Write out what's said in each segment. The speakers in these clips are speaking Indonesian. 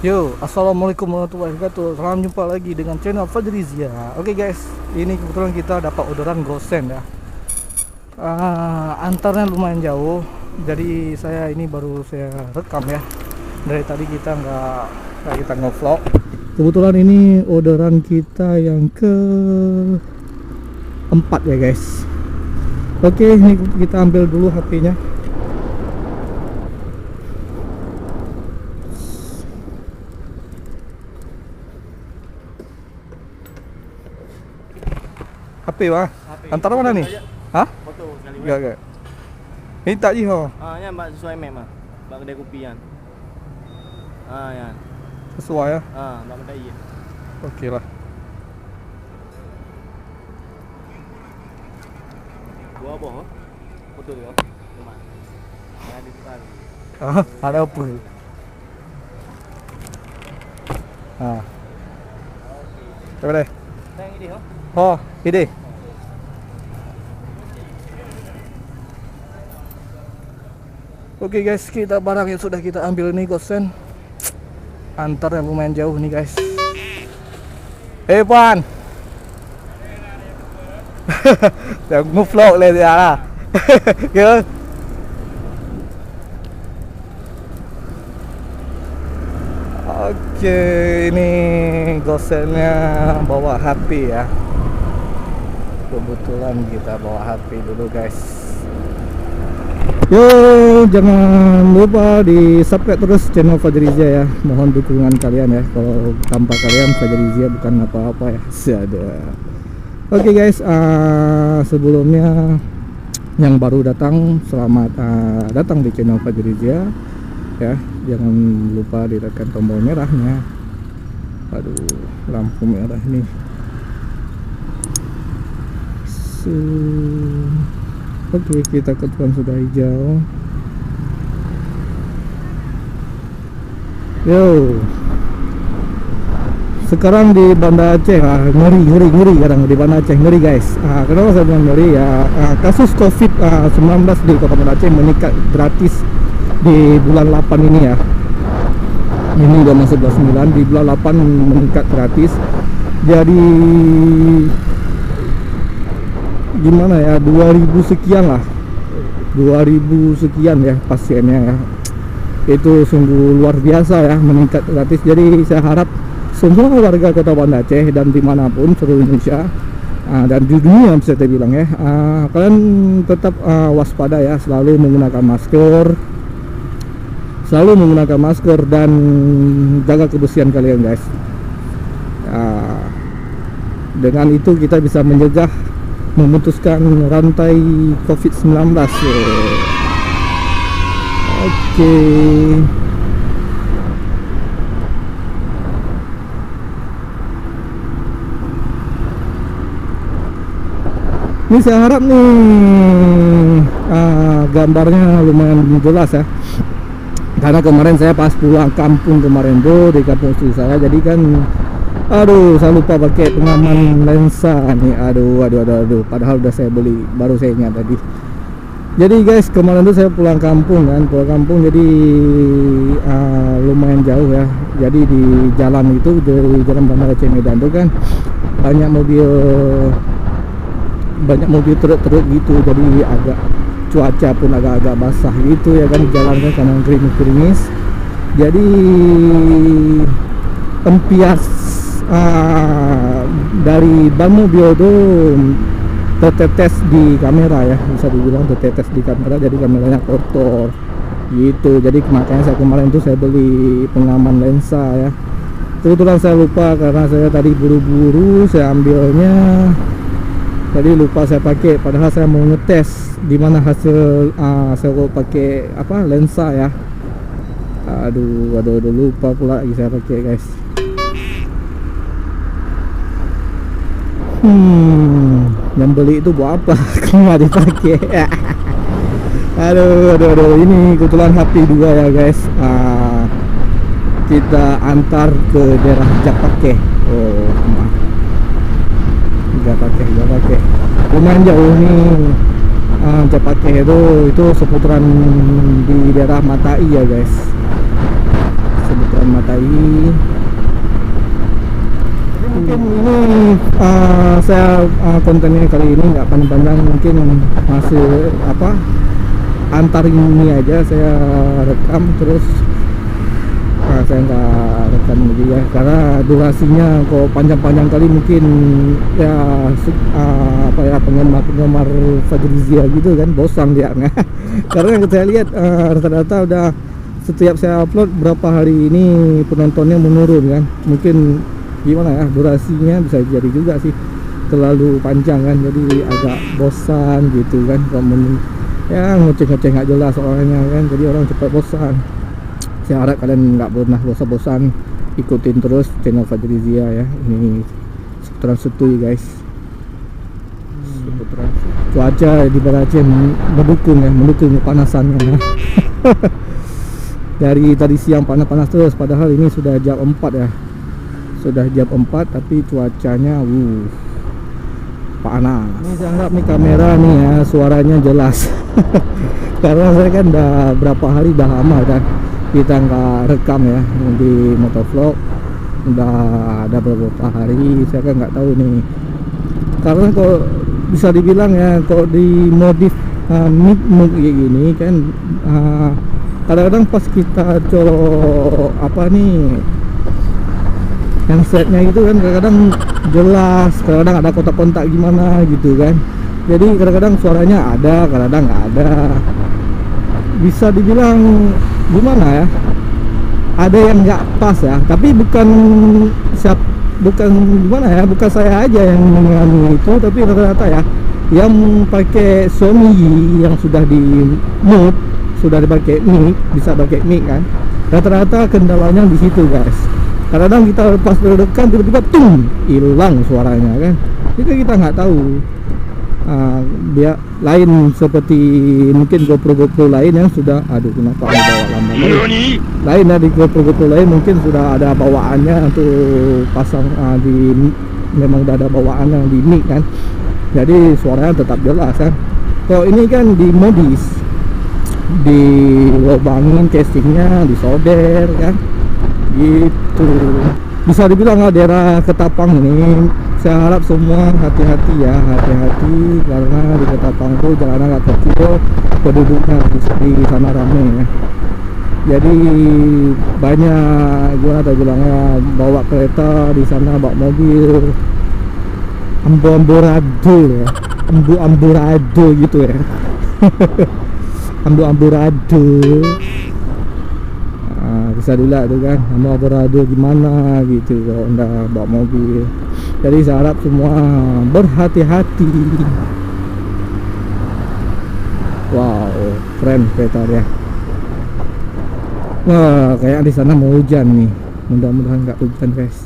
Yo, assalamualaikum warahmatullahi wabarakatuh. Selamat jumpa lagi dengan channel Fajrizia. Oke guys, ini kebetulan kita dapat orderan gosen ya. Antarnya lumayan jauh, jadi ini baru saya rekam ya. Dari tadi kita kita nge-vlog. Kebetulan ini orderan kita yang ke 4 ya guys. Oke, ini kita ambil dulu HP-nya. HP wah. Antara mana nih? Hah? Foto sekali. Gak. Ini tak je ho. Ya mbak sesuai mem ah. Mbak kedai kopi kan. Ya. Sesuai ya. Mbak kedai ya. Okey lah. Dua boh. Foto dia. Cuma. Ada di depan. Ada apa? Coba deh. Teng ini ho. Oh, ini. Oke guys, kita barang yang sudah kita ambil nih gosen. Antar yang lumayan jauh nih guys. Puan. Yang nge-vlog lên ya lah. Kìa. Oke, ini gosennya bawa HP ya. Kebetulan kita bawa HP dulu guys. Yo, jangan lupa di subscribe terus channel Fajrizia ya. Mohon dukungan kalian ya. Kalau tanpa kalian Fajrizia bukan apa-apa ya. Oke guys, sebelumnya yang baru datang, selamat datang di channel Fajrizia ya. Jangan lupa ditekan tombol merahnya. Aduh, lampu merah nih. Oke, kita kebetulan sudah hijau. Yo, sekarang di Banda Aceh, ngeri kadang di Banda Aceh, ngeri guys. Kenapa saya bilang ngeri ya? Kasus COVID-19 di Kota Banda Aceh meningkat gratis di bulan 8 ini ya. Ini udah masuk bulan 9, di bulan 8 meningkat gratis. Jadi gimana ya, 2000 sekian lah, 2000 sekian ya pasiennya ya. Itu sungguh luar biasa ya, meningkat gratis. Jadi saya harap semua warga Kota Banda Aceh dan dimanapun seluruh Indonesia dan di dunia bisa saya bilang ya, kalian tetap waspada ya, selalu menggunakan masker dan jaga kebersihan kalian guys. Dengan itu kita bisa memutuskan rantai COVID-19. Oke. Ini saya harap nih gambarnya lumayan jelas ya. Karena kemarin saya pas pulang kampung kemarin tuh, di kampung istri saya, jadi kan saya lupa pakai pengaman lensa nih. Aduh. Padahal udah saya beli, baru saya ingat tadi. Jadi guys, kemarin tuh saya pulang kampung, jadi lumayan jauh ya. Jadi di jalan itu, dari jalan Banda Aceh Medan tuh kan banyak mobil truk gitu. Jadi cuaca pun agak basah gitu ya kan, jalan kan karena gerimis. Jadi empias dari ban mobil itu tertetes di kamera ya, bisa dibilang tertetes di kamera, jadi kameranya kotor gitu. Jadi makanya saya kemarin tuh saya beli pengaman lensa ya. Kebetulan saya lupa karena saya tadi buru-buru saya ambilnya, tadi lupa saya pakai, padahal saya mau ngetes di mana hasil saya pakai lensa ya. Aduh, lupa pula lagi saya pakai guys. Yang beli itu buat apa? Nggak dipakai. Aduh, ini kebetulan HP 2 ya guys. Kita antar ke daerah Japakeh. Japakeh. Lumayan jauh nih. Japakeh itu seputaran di daerah Matai ya guys. Seputaran Matai. Jadi mungkin ini saya kontennya kali ini nggak panjang-panjang, mungkin masih antar ini aja saya rekam, terus saya nggak rekam lagi ya, karena durasinya kok panjang-panjang kali mungkin ya penggemar Fajrizia gitu kan bosan dia. Karena yang saya lihat rata-rata udah setiap saya upload berapa hari ini penontonnya menurun kan, mungkin gimana ya, durasinya bisa jadi juga sih terlalu panjang kan, jadi agak bosan gitu kan, ya ngoceh-ngoceh nggak jelas orangnya kan, jadi orang cepat bosan. Saya harap kalian nggak pernah bosan-bosan, ikutin terus channel Fajrizia ya. Ini seputaran Setui guys. Cuaca di Barajen mendukung kepanasannya. Dari tadi siang panas-panas terus, padahal ini sudah jam 4 ya. Sudah jam 4 tapi cuacanya panas. Ini saya anggap nih kamera nih ya, suaranya jelas. Karena saya kan udah berapa hari, udah lama kan kita nggak rekam ya di motovlog, udah ada beberapa hari saya kan nggak tahu nih, karena kok bisa dibilang ya kok di modif mic kayak gini kan, kadang-kadang pas kita colok handsetnya itu kan kadang-kadang jelas, kadang-kadang ada kotak-kotak gimana gitu kan, jadi kadang-kadang suaranya ada, kadang-kadang nggak ada. Bisa dibilang gimana ya, ada yang nggak pas ya, tapi bukan gimana ya, bukan saya aja yang mengalami itu, tapi rata-rata ya yang pakai Sony yang sudah di mode, sudah dipakai mic, bisa pakai mic kan, rata-rata kendalanya di situ guys. Kadang-kadang kita pas rekam tiba-tiba hilang suaranya kan, itu kita nggak tahu. Dia lain seperti mungkin GoPro lain yang sudah kenapa bawa lambat lain ya, di GoPro lain mungkin sudah ada bawaannya untuk pasang memang udah ada bawaannya di mic kan, jadi suaranya tetap jelas kan. Kalau ini kan dimodis, dilobangin casingnya, disolder kan gitu. Bisa dibilang daerah Ketapang ini, saya harap semua hati-hati ya, hati-hati, karena di Ketapang itu jalannya agak kecil, penduduknya di sana rame ya. Jadi banyak gimana bilangnya, bawa kereta di sana, bawa mobil, amburadul ya, amburadul gitu ya. amburadul. Bisa dulu tuh kan, mau beradu gimana gitu kalau anda bawa mobil. Jadi saya harap semua berhati-hati. Wow, keren kereta dia. Wah, kayak di sana mau hujan nih. Mudah-mudahan nggak hujan guys.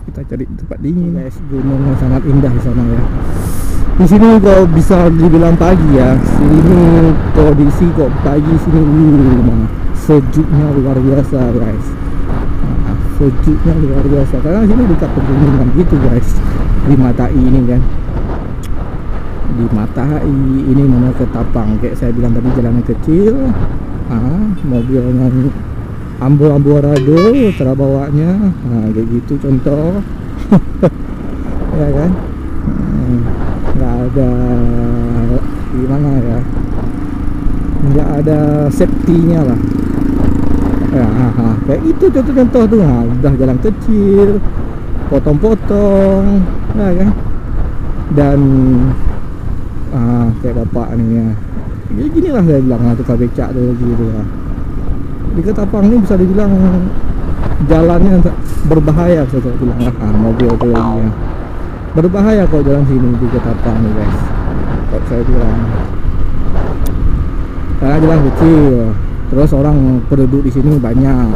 Kita cari tempat dingin guys. Gunungnya sangat indah di sana ya. Di sini kalau bisa dibilang pagi ya. Sini kondisi kok pagi sini sejuknya luar biasa guys, sejuknya luar biasa, karena sini dekat pegunungan gitu guys, di Matai ini kan, di Matai ini namanya Ketapang. Kayak saya bilang tadi, jalannya kecil, mobilnya amburadul cara bawanya, kayak gitu contoh. Ya kan, nggak ada gimana ya, nggak ada safety-nya lah. Kayak itu contoh tuh, udah jalan kecil, potong-potong, ya kan, dan kayak bapak nih ya, jadi gini lah saya bilang, tukang becak tuh gitu lah. Di Ketapang ini bisa dibilang jalannya berbahaya, saya bilang mobil tuh lagi ya, berbahaya kok jalan sini di Ketapang nih guys, kok saya bilang, karena jalan kecil. Terus orang penduduk di sini banyak,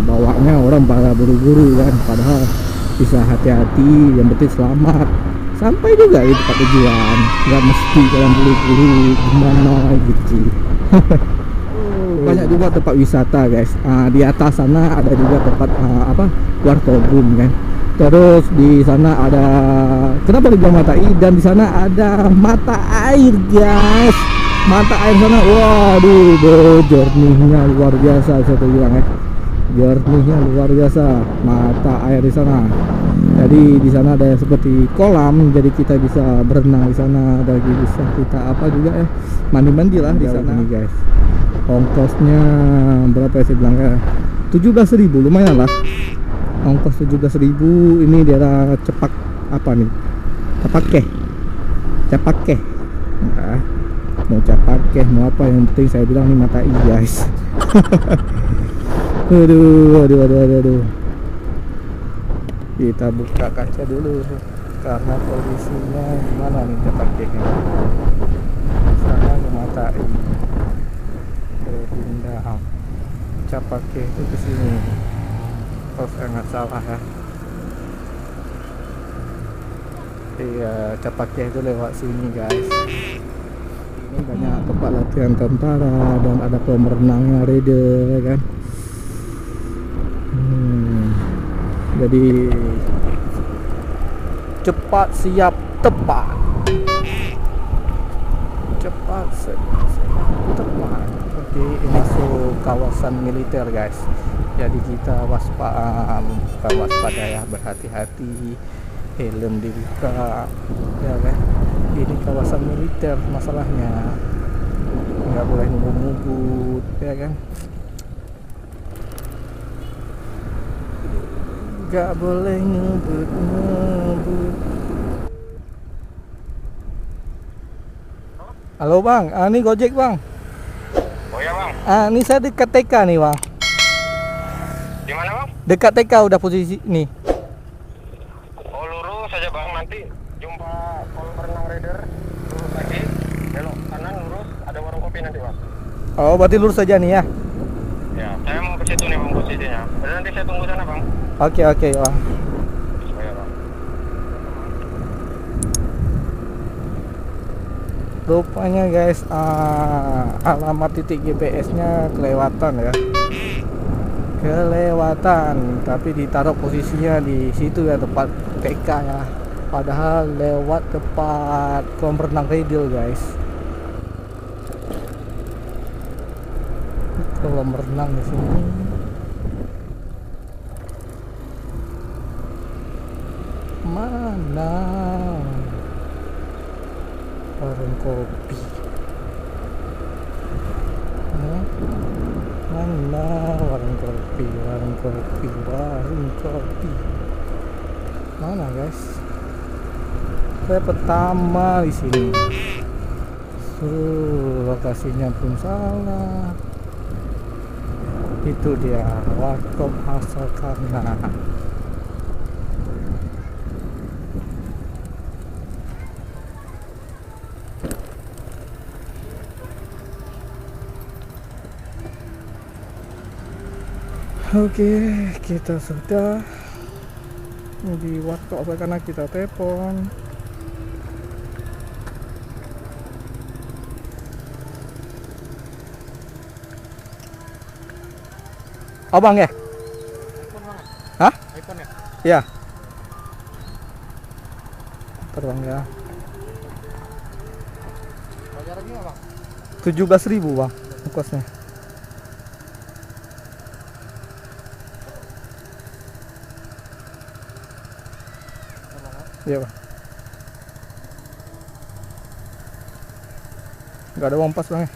bawanya orang pada buru-buru kan, padahal bisa hati-hati, yang penting selamat sampai juga di tempat tujuan, nggak mesti kalian buru-buru gimana gitu. Banyak juga tempat wisata guys, di atas sana ada juga tempat wartobun kan. Terus di sana ada, kenapa dibilang Matai, dan di sana ada mata air guys. Mata air sana, waduh, jernihnya luar biasa saya bilang ya. jernihnya luar biasa mata air di sana. Jadi di sana ada seperti kolam, jadi kita bisa berenang di sana, ada bisa kita apa juga ya, mandi-mandi lah di sana nih guys. Ongkosnya berapa ya, saya bilang ya 17.000, lumayan lah ongkos 17.000. Ini daerah Cepak apa nih, Capakeh. Nah, mau Capakeh mau apa, yang penting saya bilang nih mata i guys. aduh. Kita buka kaca dulu karena kondisinya gimana nih Capakehnya. Sana mata i pindah Capakeh itu ke sini. Oh, saya nggak salah ya. Iya, Capakeh itu lewat sini guys. Ini banyak tempat latihan tentara dan ada kolam renangnya raider kan. Jadi cepat siap tepat. Cepat siap tepat. Oke, masuk kawasan militer guys. Jadi kita waspada ya, berhati-hati, helm dibuka ya kan. Ini kawasan militer masalahnya, nggak boleh ngebut ya kan, nggak boleh ngebut. Halo bang, ini Gojek bang. Oh ya bang, Ini saya dekat TK nih bang. di mana bang? Dekat TK udah posisi nih. Oh lurus saja bang, nanti jumpa kolam renang raider, lurus lagi, belok kanan lurus, ada warung kopi nanti bang. Oh berarti lurus saja nih ya. Ya, saya mau ke situ nih bang posisinya. Jadi nanti saya tunggu sana bang. Oke bang. Oh ya bang. Rupanya guys, alamat titik GPS-nya kelewatan ya. Tapi ditaruh posisinya di situ ya, tempat TK ya. Padahal lewat tempat kolam renang Redil guys. Kolam renang di sini. Mana warung kopi? Mana warung kopi? Mana guys? Saya pertama di sini. Lokasinya pun salah. Itu dia Warkop Hasakarna. Oke, kita sudah di Warkop karena kita telepon. Abang ya? iPhone bang. Hah? iPhone ya? Iya. Terbang ya. Bayarannya nggak bang? 17.000 bang, ongkosnya. Iya bang. Gak ada uang pas bang ya?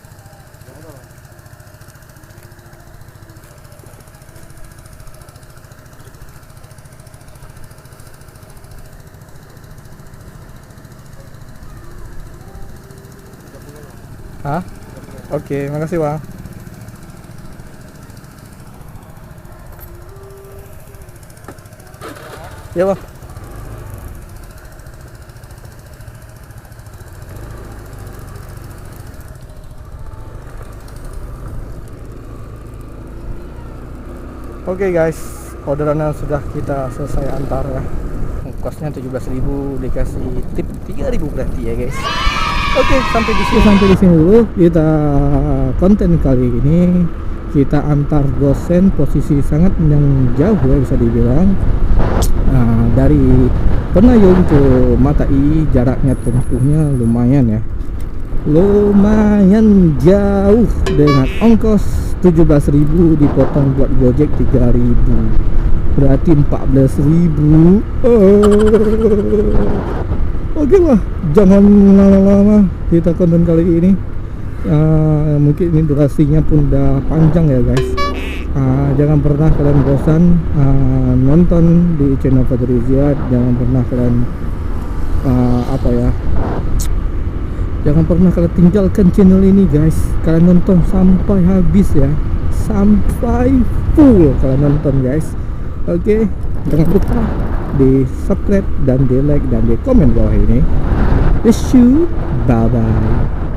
Hah? Oke, makasih bang. Iya bang. Oke guys, orderannya sudah kita selesai antar ya. Kosnya 17.000, dikasih tip 3.000 berarti ya guys. Oke, sampai di sini dulu kita konten kali ini. Kita antar dosen posisi sangat yang jauh ya bisa dibilang. Dari Penayung ke Mata I jaraknya tempuhnya lumayan ya. Lumayan jauh dengan ongkos 17.000 dipotong buat Gojek 3.000, berarti 14.000. Oke lah, jangan lama-lama kita konten kali ini. Mungkin ini durasinya pun udah panjang ya guys. Jangan pernah kalian bosan nonton di channel Fadrizia. Jangan pernah kalian jangan pernah kalian tinggalkan channel ini guys. Kalian nonton sampai habis ya, sampai full kalian nonton guys. Oke, jangan lupa di subscribe dan di like dan di komen bawah ini. Wish you bye bye.